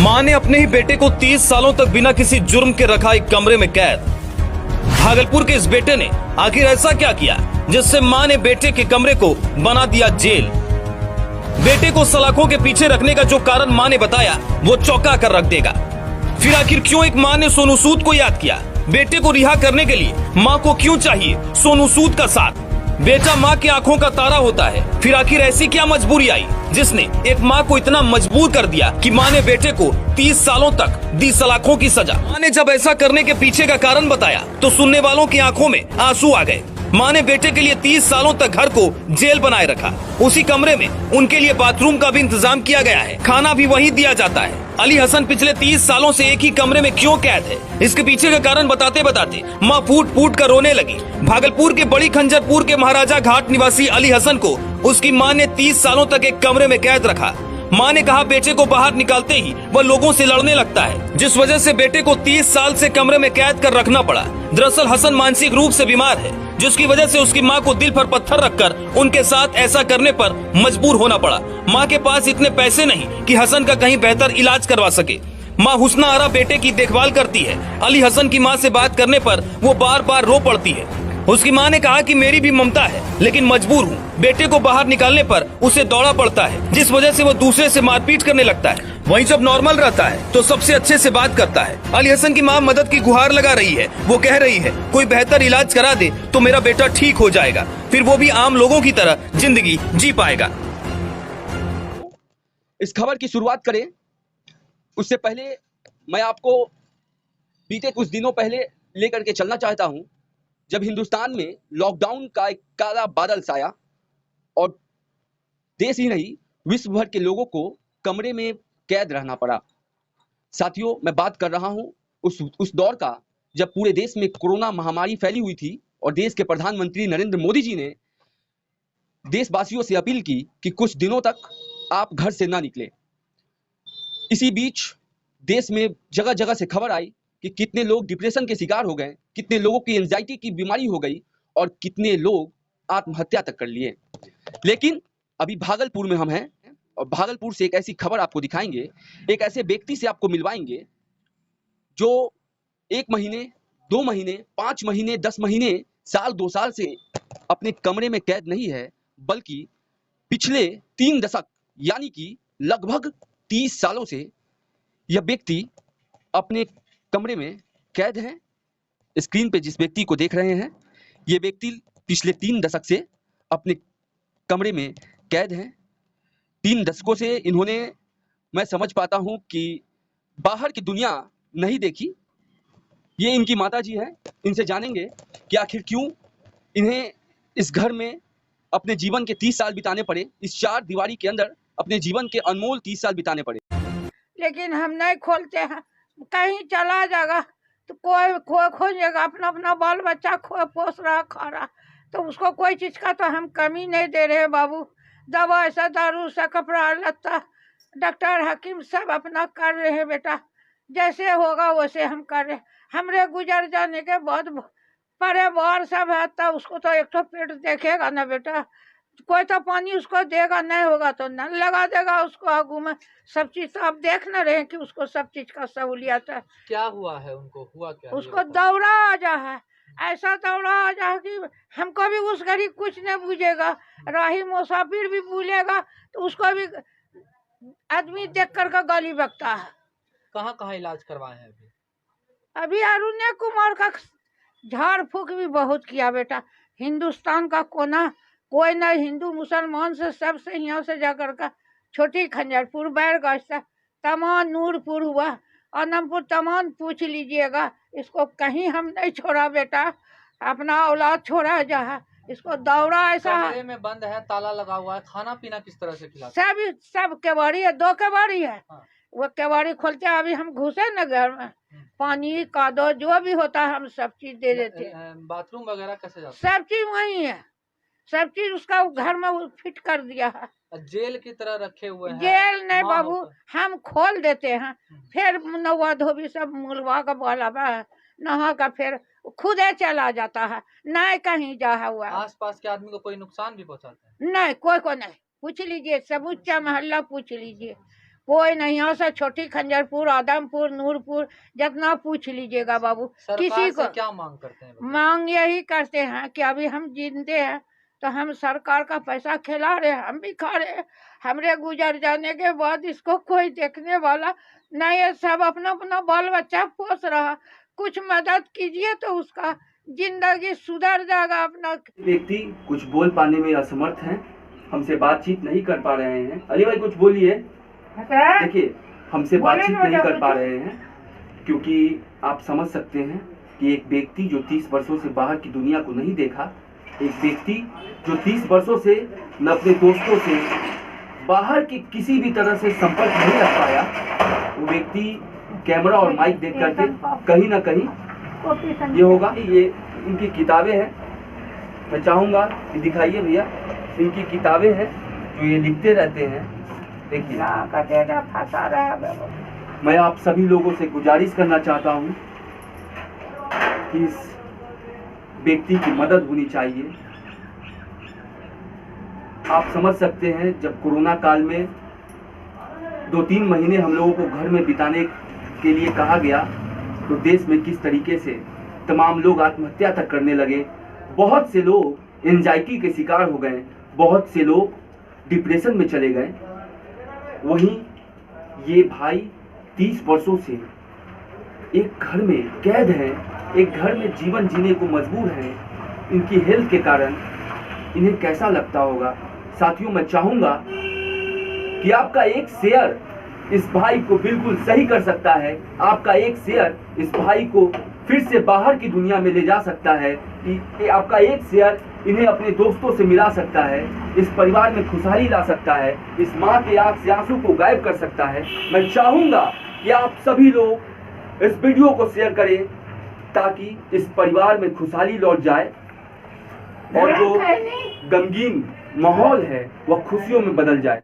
मां ने अपने ही बेटे को 30 सालों तक बिना किसी जुर्म के रखा एक कमरे में कैद। भागलपुर के इस बेटे ने आखिर ऐसा क्या किया जिससे मां ने बेटे के कमरे को बना दिया जेल। बेटे को सलाखों के पीछे रखने का जो कारण मां ने बताया वो चौंका कर रख देगा। फिर आखिर क्यों एक मां ने सोनू सूद को याद किया? बेटे को रिहा करने के लिए मां को क्यों चाहिए सोनू सूद का साथ? बेटा मां की आंखों का तारा होता है। फिर आखिर ऐसी क्या मजबूरी आई जिसने एक मां को इतना मजबूर कर दिया कि मां ने बेटे को 30 सालों तक दी सलाखों की सजा। मां ने जब ऐसा करने के पीछे का कारण बताया तो सुनने वालों की आंखों में आंसू आ गए। मां ने बेटे के लिए 30 सालों तक घर को जेल बनाए रखा। उसी कमरे में उनके लिए बाथरूम का भी इंतजाम किया गया है, खाना भी वहीं दिया जाता है। अली हसन पिछले 30 सालों से एक ही कमरे में क्यों कैद है, इसके पीछे का कारण बताते बताते मां फूट फूट कर रोने लगी। भागलपुर के बड़ी खंजरपुर के महाराजा घाट निवासी अली हसन को उसकी मां ने 30 सालों तक एक कमरे में कैद रखा। मां ने कहा बेटे को बाहर निकालते ही वह लोगों से लड़ने लगता है, जिस वजह से बेटे को 30 साल से कमरे में कैद कर रखना पड़ा। दरअसल हसन मानसिक रूप से बीमार है, जिसकी वजह से उसकी मां को दिल पर पत्थर रखकर उनके साथ ऐसा करने पर मजबूर होना पड़ा। मां के पास इतने पैसे नहीं कि हसन का कहीं बेहतर इलाज करवा सके। मां हुस्ना आरा बेटे की देखभाल करती है। अली हसन की मां से बात करने पर वो बार बार रो पड़ती है। उसकी मां ने कहा कि मेरी भी ममता है, लेकिन मजबूर हूँ। बेटे को बाहर निकालने पर उसे दौड़ा पड़ता है, जिस वजह से वो दूसरे से मारपीट करने लगता है। वहीं जब नॉर्मल रहता है तो सबसे अच्छे से बात करता है। अली हसन की मां मदद की गुहार लगा रही है। वो कह रही है कोई बेहतर इलाज करा दे तो मेरा बेटा ठीक हो जाएगा, फिर वो भी आम लोगों की तरह जिंदगी जी पाएगा। इस खबर की शुरुआत करें उससे पहले मैं आपको बीते कुछ दिनों पहले लेकर के चलना चाहता हूं, जब हिंदुस्तान में लॉकडाउन का एक काला बादल छाया और देश ही नहीं विश्व भर के लोगों को कमरे में कैद रहना पड़ा। साथियों, मैं बात कर रहा हूं उस दौर का जब पूरे देश में कोरोना महामारी फैली हुई थी और देश के प्रधानमंत्री नरेंद्र मोदी जी ने देशवासियों से अपील की कि कुछ दिनों तक आप घर से ना निकले। इसी बीच देश में जगह जगह से खबर आई कि कितने लोग डिप्रेशन के शिकार हो गए, कितने लोगों की एंजाइटी की बीमारी हो गई और कितने लोग आत्महत्या तक कर लिए। लेकिन अभी भागलपुर में हम हैं और भागलपुर से एक ऐसी खबर आपको दिखाएंगे, एक ऐसे व्यक्ति से आपको मिलवाएंगे जो 1 महीने, 2 महीने, 5 महीने, 10 महीने, साल, 2 साल से अपने कमरे में कैद नहीं है, बल्कि पिछले 3 दशक यानी कि लगभग 30 सालों से यह व्यक्ति अपने कमरे में कैद है। स्क्रीन पे जिस व्यक्ति को देख रहे हैं, ये व्यक्ति पिछले 3 दशक से अपने कमरे में कैद है। 3 दशकों से इन्होंने, मैं समझ पाता हूं कि बाहर की दुनिया नहीं देखी। ये इनकी माता जी है, इनसे जानेंगे कि आखिर क्यों इन्हें इस घर में अपने जीवन के 30 साल बिताने पड़े, इस 4 दीवारी के अंदर अपने जीवन के अनमोल 30 साल बिताने पड़े। लेकिन हम नहीं खोलते हैं, कहीं चला जाएगा तो कोई खोजेगा, अपना अपना बाल बच्चा पोस रहा, खा रहा, तो उसको कोई चीज़ का तो हम कमी नहीं दे रहे बाबू। दवा से, दारू से, कपड़ा लत्ता, डॉक्टर हकीम सब अपना कर रहे हैं बेटा, जैसे होगा वैसे हम कर रहे। हमरे गुजर जाने के बाद परिवार सब है तो उसको तो एक तो पेट देखेगा ना बेटा, कोई तो पानी उसको देगा, नहीं होगा तो नल लगा देगा उसको आगू में। सब चीज तो आप देख न रहे हैं कि उसको सब चीज का सहूलियत है। क्या हुआ है उनको, हुआ क्या? उसको दौरा आ जा है, ऐसा दौरा आ जा कि हमको भी उस घड़ी कुछ नहीं बुझेगा, राही मुसाफिर भी भूलेगा तो उसको भी आदमी देख कर का गाली बकता है। कहाँ कहाँ इलाज करवाए हैं अभी अरुण्य कुमार का झाड़ फूक भी बहुत किया बेटा, हिंदुस्तान का कोना कोई न, हिंदू मुसलमान से सबसे यहाँ से जाकर का छोटी खंजरपुर, बैरगंज से तमाम, नूरपुर हुआ, आनमपुर, तमाम पूछ लीजिएगा, इसको कहीं हम नहीं छोड़ा बेटा, अपना औलाद छोड़ा जा। इसको दौरा ऐसा कमरे में बंद है, ताला लगा हुआ है, खाना पीना किस तरह से खिलाते? सब केवाड़ी है, 2 केवाड़ी है। हाँ। वो केवाड़ी खोलते हैं, अभी हम घुसे न घर में, पानी कादो जो भी होता है हम सब चीज दे देते। बाथरूम वगैरह कैसे जाते? सब चीज वही है, सब चीज उसका घर में फिट कर दिया है। जेल की तरह रखे हुए हैं? जेल नहीं बाबू, हम खोल देते हैं, फिर नवा धोबी सब मुलवा का बोला नहा का फिर खुद चला जाता है, नहीं कहीं जा हुआ। आस पास के आदमी को कोई नुकसान भी पहुंचाते हैं? नहीं, कोई को नहीं, पूछ लीजिए, समूचा मोहल्ला पूछ लीजिए, कोई नहीं। यहाँ से छोटी खंजरपुर, आदमपुर, नूरपुर, जितना पूछ लीजिएगा बाबू, किसी सरकार को से क्या मांग करते हैं लोग? मांग यही करते हैं कि अभी हम जिंदे हैं तो हम सरकार का पैसा खिला रहे हैं, हम भी खा रहे हैं। हमरे गुजर जाने के बाद इसको कोई देखने वाला नहीं है, सब अपना अपना बाल बच्चा पोस रहा। कुछ मदद कीजिए तो उसका जिंदगी सुधर जाएगा। अपना व्यक्ति कुछ बोल पाने में असमर्थ हैं, हमसे बातचीत नहीं कर पा रहे हैं। अली भाई कुछ बोलिए। देखिए हमसे बातचीत नहीं कर पा रहे हैं क्योंकि आप समझ सकते हैं कि एक व्यक्ति जो 30 वर्षों से बाहर की दुनिया को नहीं देखा, एक व्यक्ति जो 30 वर्षों से न अपने दोस्तों से बाहर की किसी भी तरह से संपर्क नहीं रख पाया, वो व्यक्ति कैमरा और माइक देख करके कहीं ना कहीं ये होगा। ये इनकी किताबें हैं, मैं चाहूँगा कि दिखाइए भैया, इनकी किताबें हैं जो ये लिखते रहते हैं। देखिए फंसा रहा। मैं आप सभी लोगों से गुजारिश करना चाहता हूँ कि इस व्यक्ति की मदद होनी चाहिए। आप समझ सकते हैं जब कोरोना काल में 2-3 महीने हम लोगों को घर में बिताने के लिए कहा गया तो देश में किस तरीके से तमाम लोग आत्महत्या तक करने लगे। बहुत से लोग एंजाइटी के शिकार हो गए, बहुत से लोग डिप्रेशन में चले गए। वहीं ये भाई 30 वर्षों से एक घर में कैद हैं, एक घर में जीवन जीने को मजबूर हैं। इनकी हेल्थ के कारण इन्हें कैसा लगता होगा। साथियों मैं चाहूँगा कि आपका एक शेयर इस भाई को बिल्कुल सही कर सकता है। आपका एक शेयर इस भाई को फिर से बाहर की दुनिया में ले जा सकता है। कि आपका एक शेयर इन्हें अपने दोस्तों से मिला सकता है, इस परिवार में खुशहाली ला सकता है, इस माँ के आँख से आंसू को गायब कर सकता है। मैं चाहूँगा कि आप सभी लोग इस वीडियो को शेयर करें ताकि इस परिवार में खुशहाली लौट जाए और जो गमगीन माहौल है वह खुशियों में बदल जाए।